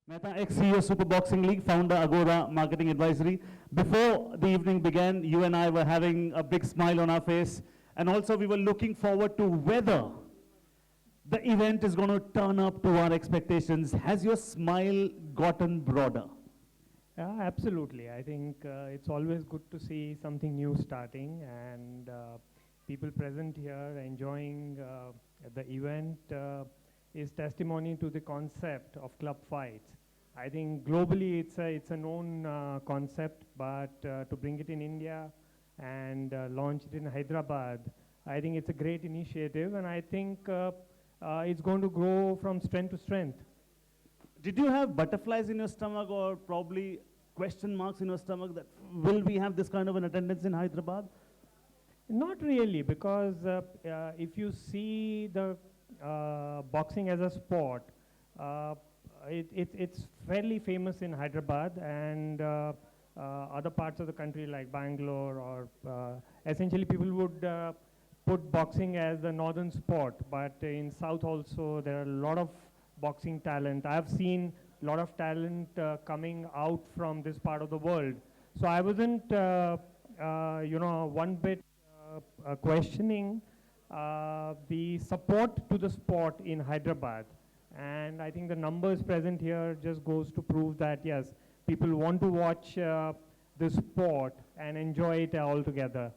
Mehta, ex-CEO Super Boxing League, founder Agora Marketing Advisory. Before the evening began, you and I were having a big smile on our face, and also we were looking forward to whether the event is going to turn up to our expectations. Has your smile gotten broader? Yeah, absolutely. I think it's always good to see something new starting and people present here enjoying the event is testimony to the concept of club fights. I think globally it's a known concept, but to bring it in India and launch it in Hyderabad, I think it's a great initiative, and I think it's going to grow from strength to strength. Did you have butterflies in your stomach or probably question marks in your stomach that will we have this kind of an attendance in Hyderabad? Not really, because if you see the boxing as a sport, it's fairly famous in Hyderabad and other parts of the country like Bangalore, or essentially people would put boxing as the northern sport, but in South also there are a lot of boxing talent. I've seen a lot of talent coming out from this part of the world. So I wasn't, one bit questioning the support to the sport in Hyderabad. And I think the numbers present here just goes to prove that, yes, people want to watch the sport and enjoy it all together.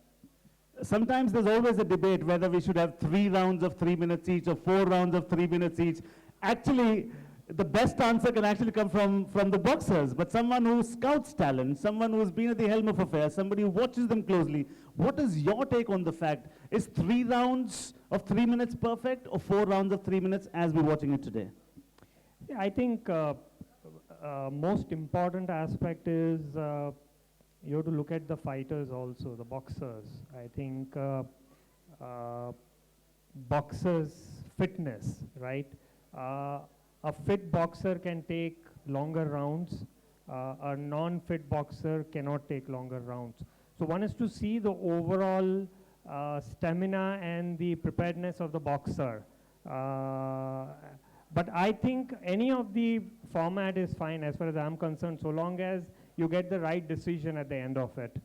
Sometimes there's always a debate whether we should have 3 rounds of 3 minutes each or 4 rounds of 3 minutes each. Actually, the best answer can actually come from the boxers, but someone who scouts talent, someone who's been at the helm of affairs, somebody who watches them closely. What is your take on the fact? Is 3 rounds of 3 minutes perfect or 4 rounds of 3 minutes as we're watching it today? Yeah, I think most important aspect is you have to look at the fighters also, the boxers. I think boxers' fitness, right? A fit boxer can take longer rounds. A non-fit boxer cannot take longer rounds. So one is to see the overall stamina and the preparedness of the boxer. But I think any of the format is fine as far as I'm concerned, so long as you get the right decision at the end of it.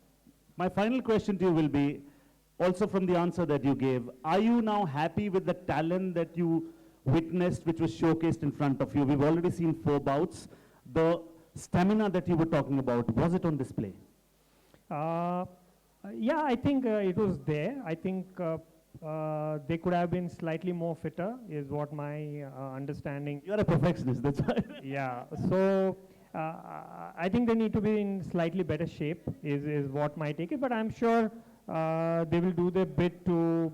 My final question to you will be, also from the answer that you gave, are you now happy with the talent that you witnessed, which was showcased in front of you? We've already seen 4 bouts. The stamina that you were talking about, was it on display? Yeah, I think it was there. I think they could have been slightly more fitter, is what my understanding. You're a perfectionist, that's why. Yeah, so I think they need to be in slightly better shape, is what my take is, but I'm sure they will do their bit to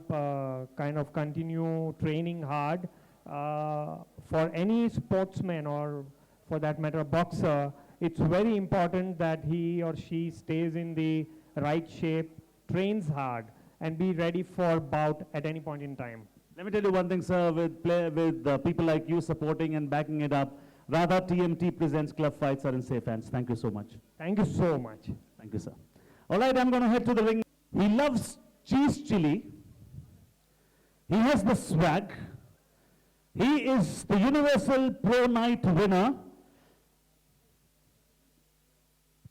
kind of continue training hard. For any sportsman, or for that matter a boxer, it's very important that he or she stays in the right shape, trains hard, and be ready for bout at any point in time. Let me tell you one thing, sir, with people like you supporting and backing it up, Radha TMT presents Club Fights are in safe hands. Thank you so much. Thank you so much. Thank you, sir. All right, I'm going to head to the ring. He loves cheese chili. He has the swag. He is the Universal Pro Night winner.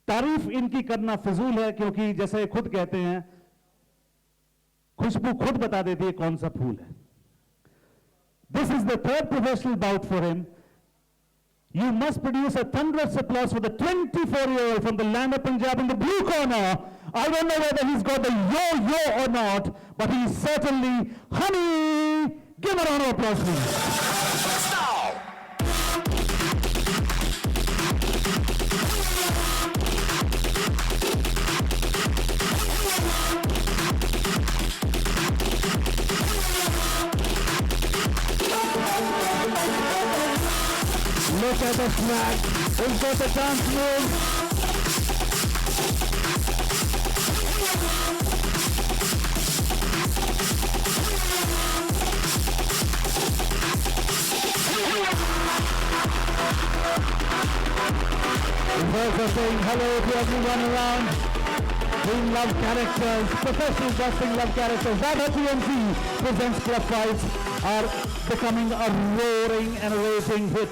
तारीफ इनकी करना फिजूल है, क्योंकि जैसे खुद कहते हैं, खुशबू खुद बता देती है कौन सा फूल है. This is the 3rd professional bout for him. You must produce a thunderous applause for the 24-year-old from the land of Punjab in the blue corner. I don't know whether he's got the yo-yo or not, but he's certainly Honey. Give a round of applause, please. Look at the swag. He's got the dance move. He's also saying hello to everyone around. Team Love Characters, professional boxing love characters. Radha TMT presents Club Fights are becoming a roaring and a raging hit.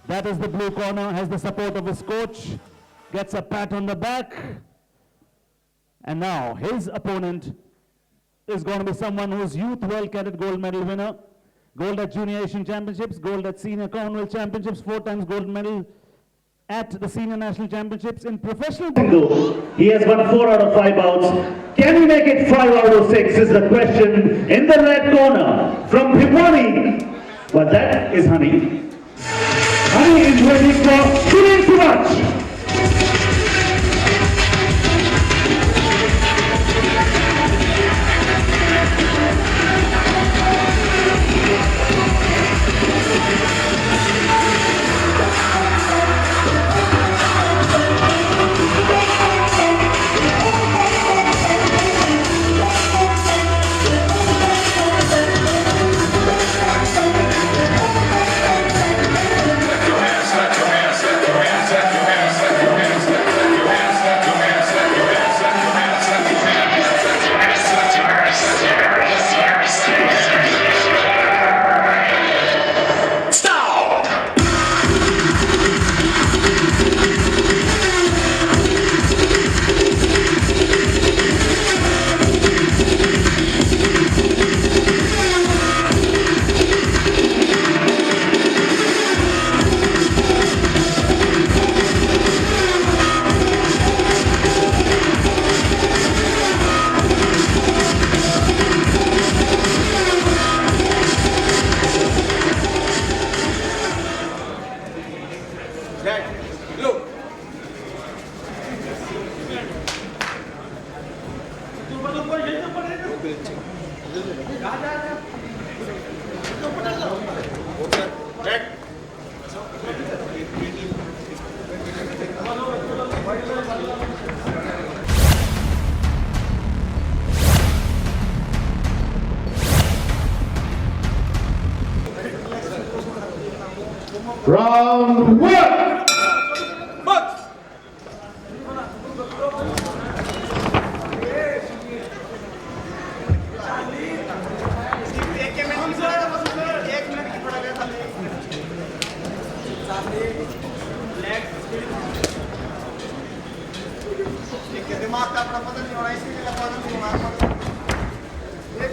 That is the blue corner, has the support of his coach, gets a pat on the back. And now his opponent is going to be someone who's Youth World Cadet Gold Medal winner, gold at Junior Asian Championships, gold at Senior Commonwealth Championships, 4 times gold medal at the Senior National Championships in professional. He has won 4 out of 5 bouts. Can he make it 5 out of 6 is the question in the red corner from Bhiwani. Well, that is Honey. Honey is waiting for Sunil Suraj. Round 1. दिमाग का अपना पता नहीं होना इसलिए लगा नहीं होना देख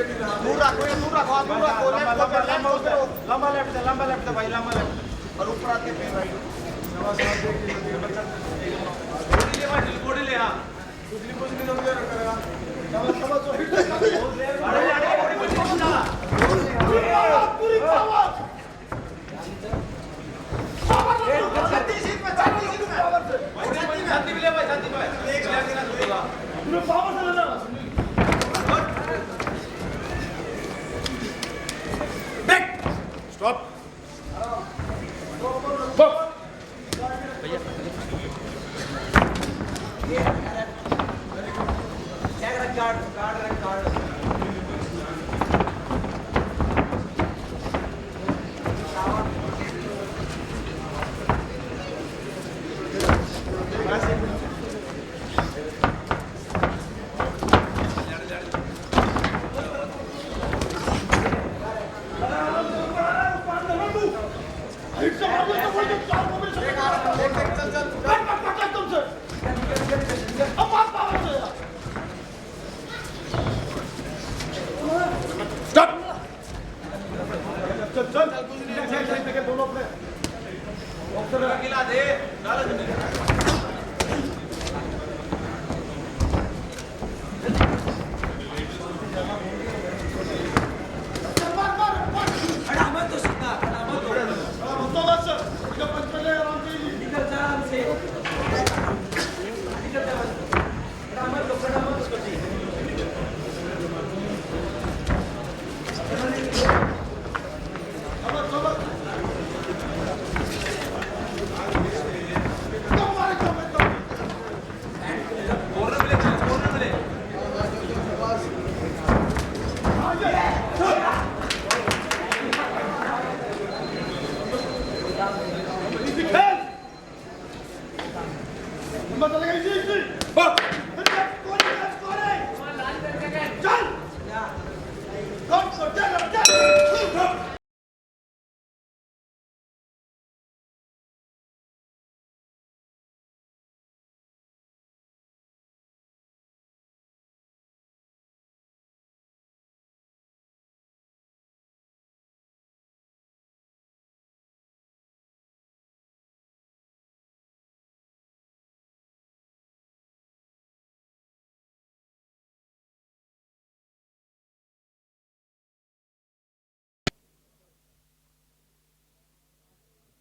दूर रखो लंबा लेफ्ट भाई लंबा लेफ्ट और ऊपर आके फिर राइट बॉडी ले हां दूसरी पोजीशन में रखेगा पूरी पावर छाती सीट पे छाती भी ले भाई छाती पे एक लेके ना दूंगा पूरा पावर से लेना Stop. Stop.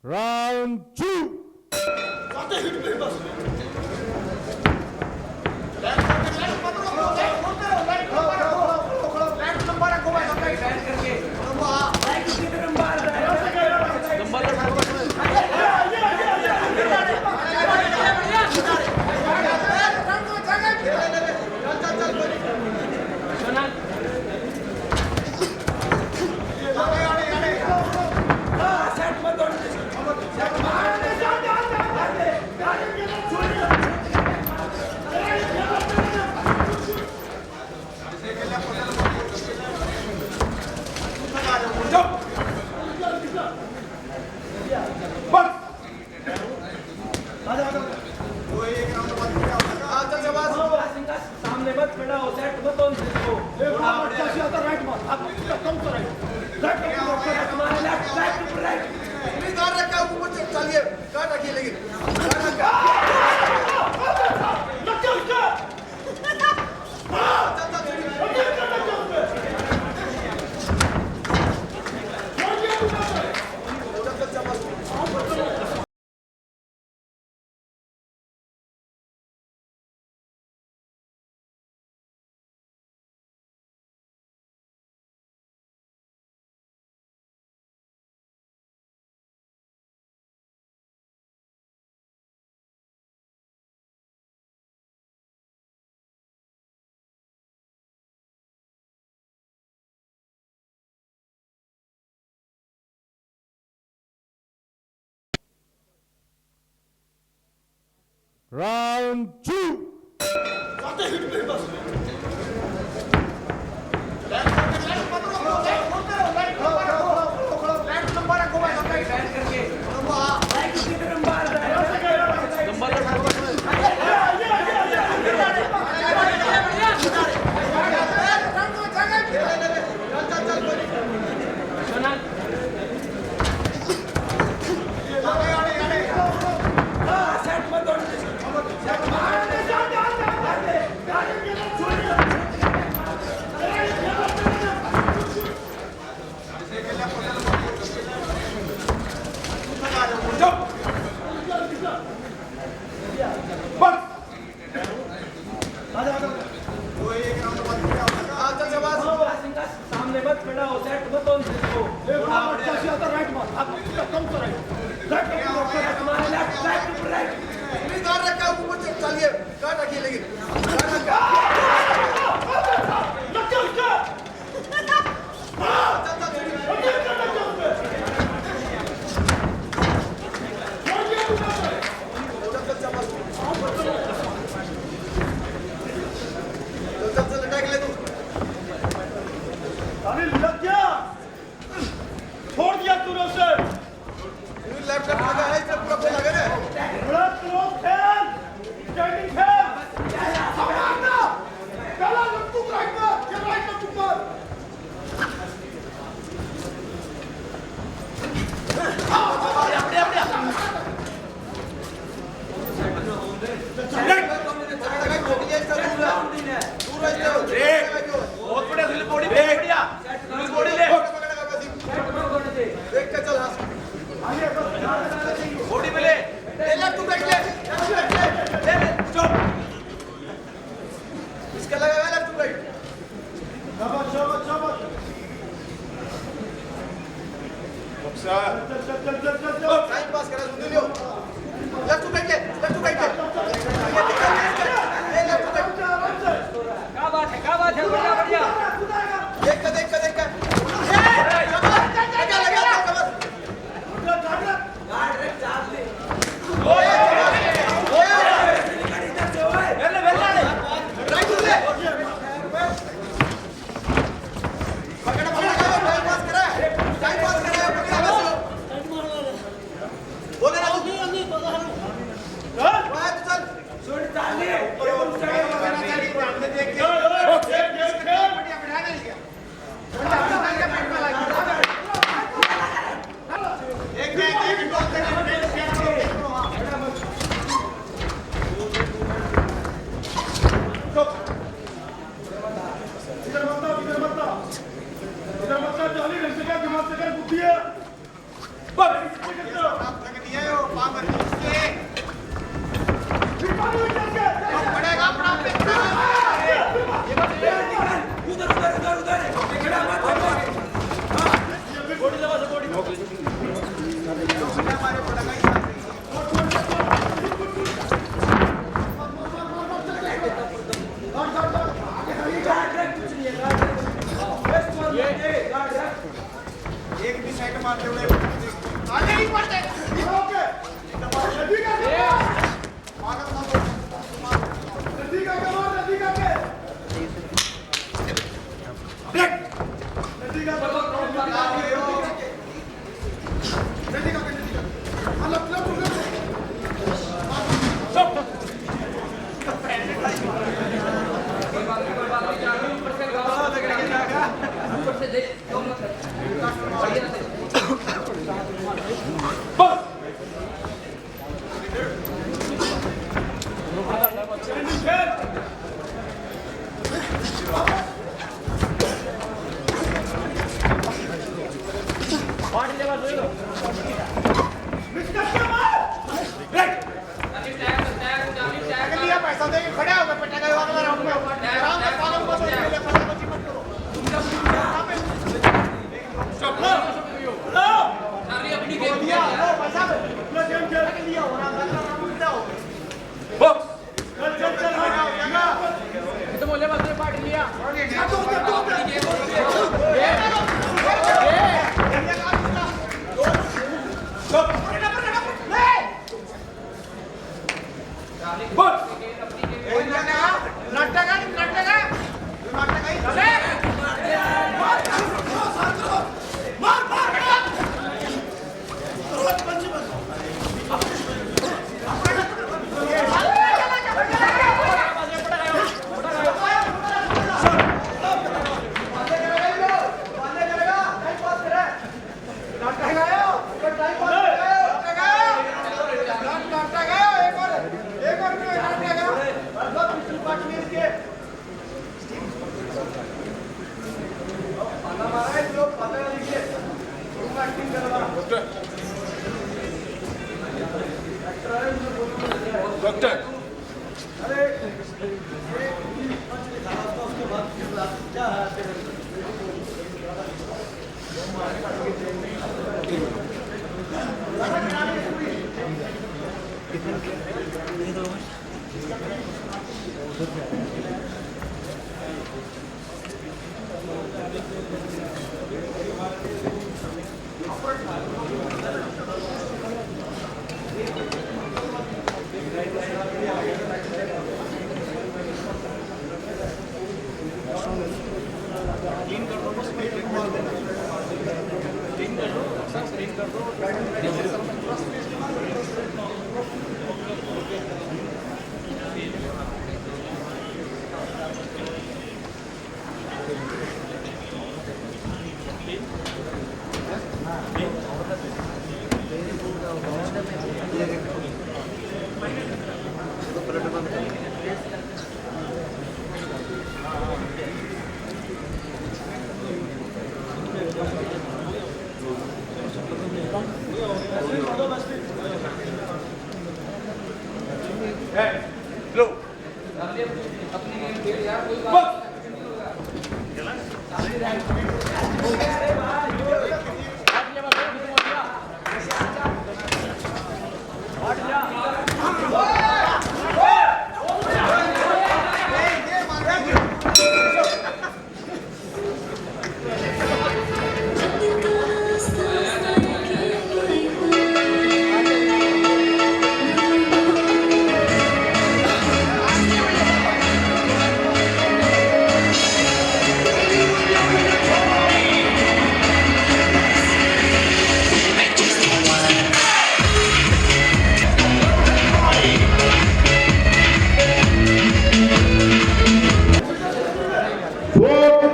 Round two. सामने मत खड़ा हो, सेट मत हो इसको। इधर रखा ऊपर चलिए, काट रखिए लेकिन। Round two. सेट मत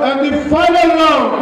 And the final round.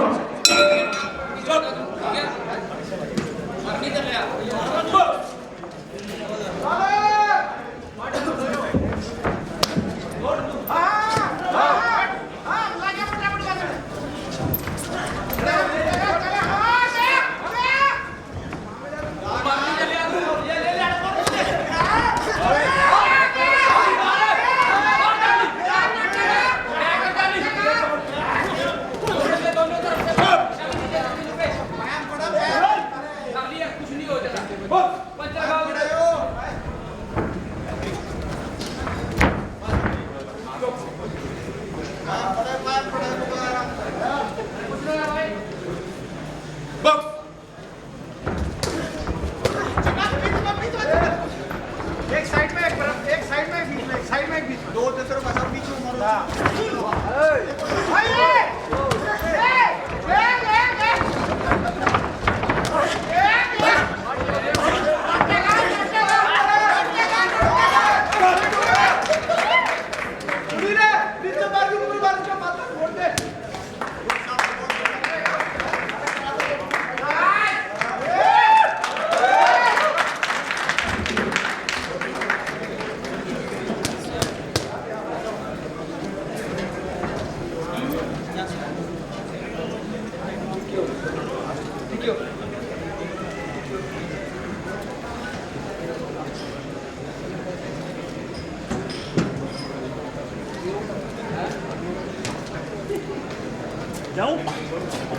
जाऊं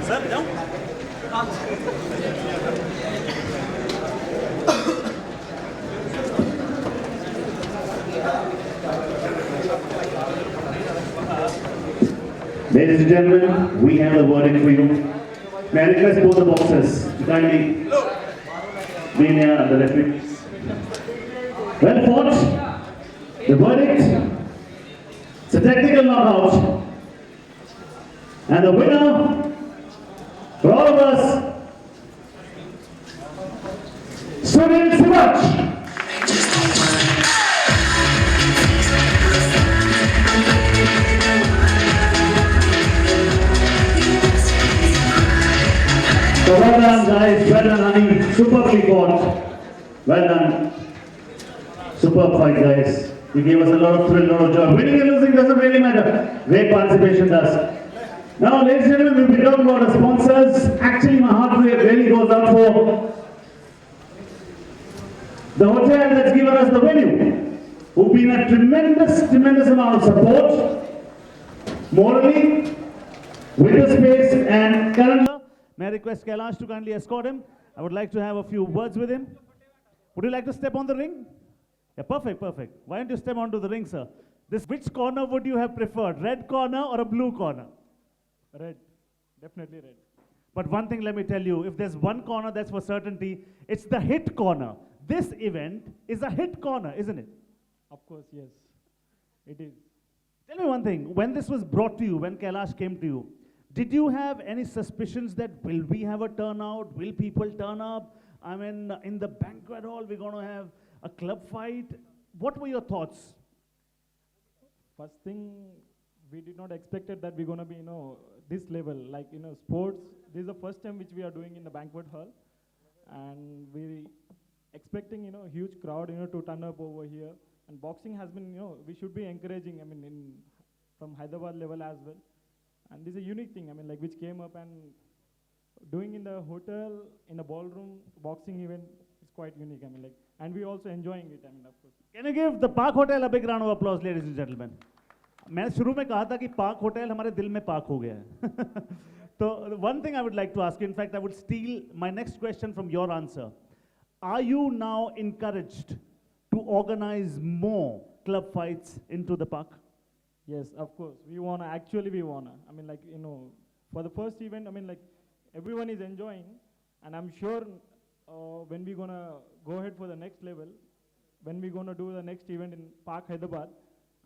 सर जाऊं Ladies and gentlemen, we have a verdict for you. May I request both the boxers to kindly be near the referee. Well fought. The verdict, it's a technical knockout. And the winner, for all of us, Sunil Sivach. So well done guys, well done honey, superbly fought. Well done. Superb fight guys. You gave us a lot of thrill, a lot of joy. Winning and losing doesn't really matter. Great participation does. Now ladies and gentlemen, we'll be talking about our sponsors. Actually my heart rate really goes out for the hotel that's given us the venue, who've been a tremendous amount of support, morally, with the space and currently. May I request Kailash to kindly escort him? I would like to have a few words with him. Would you like to step on the ring? Yeah, perfect. Why don't you step onto the ring, sir? Which corner would you have preferred? Red corner or a blue corner? Red, definitely red. But one thing let me tell you, if there's one corner that's for certainty, it's the hit corner. This event is a hit corner, isn't it? Of course, yes, it is. Tell me one thing, when this was brought to you, when Kailash came to you, did you have any suspicions that will we have a turnout? Will people turn up? I mean, in the banquet hall, we're going to have a club fight. What were your thoughts? First thing, we did not expected that we're going to be, this level. Like, sports, this is the first time which we are doing in the banquet hall. And we expecting, huge crowd, to turn up over here. And boxing has been, we should be encouraging, from Hyderabad level as well. And this is a unique thing, which came up and doing in the hotel, in a ballroom, boxing event is quite unique, and we also enjoying it, of course. Can you give the Park Hotel a big round of applause, ladies and gentlemen? मैं शुरू में कहा था कि park hotel हमारे दिल में park हो गया है. So one thing I would like to ask you, in fact, I would steal my next question from your answer. Are you now encouraged to organize more club fights into the park? Yes, of course. We wanna. For the first event, everyone is enjoying, and I'm sure when we're gonna go ahead for the next level, when we're gonna do the next event in Park Hyderabad,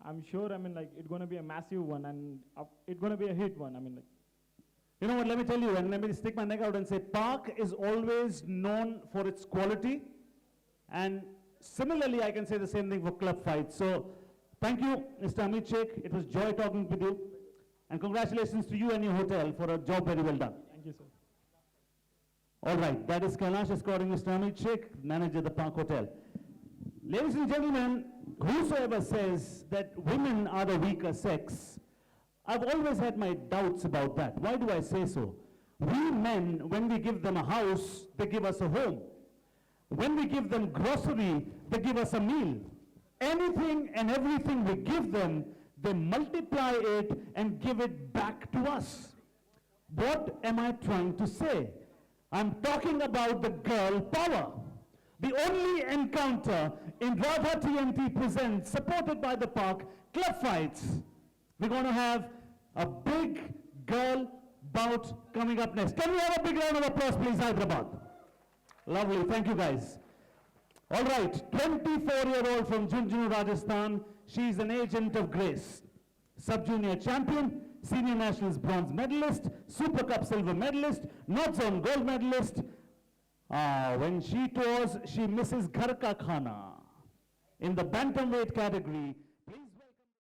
I'm sure, it's gonna be a massive one, and it's gonna be a hit one. You know what, let me tell you, and let me stick my neck out and say, Park is always known for its quality, and similarly, I can say the same thing for club fights. So, thank you, Mr. Amit Sheikh. It was joy talking with you. And congratulations to you and your hotel for a job very well done. Thank you, sir. All right, that is Kailash escorting Mr. Amit Sheikh, manager of the Park Hotel. Ladies and gentlemen, whosoever says that women are the weaker sex, I've always had my doubts about that. Why do I say so? We men, when we give them a house, they give us a home. When we give them grocery, they give us a meal. Anything and everything we give them, they multiply it and give it back to us. What am I trying to say? I'm talking about the girl power. The only encounter in Radha TNT Presents, supported by the Park, club fights. We're going to have a big girl bout coming up next. Can we have a big round of applause, please, Hyderabad? Lovely, thank you guys. All right, 24-year-old from Junjunu, Rajasthan. She's an agent of grace. Sub-junior champion, senior nationals bronze medalist, Super Cup silver medalist, North Zone gold medalist. When she tours, she misses Ghar Ka Khana. In the bantamweight category,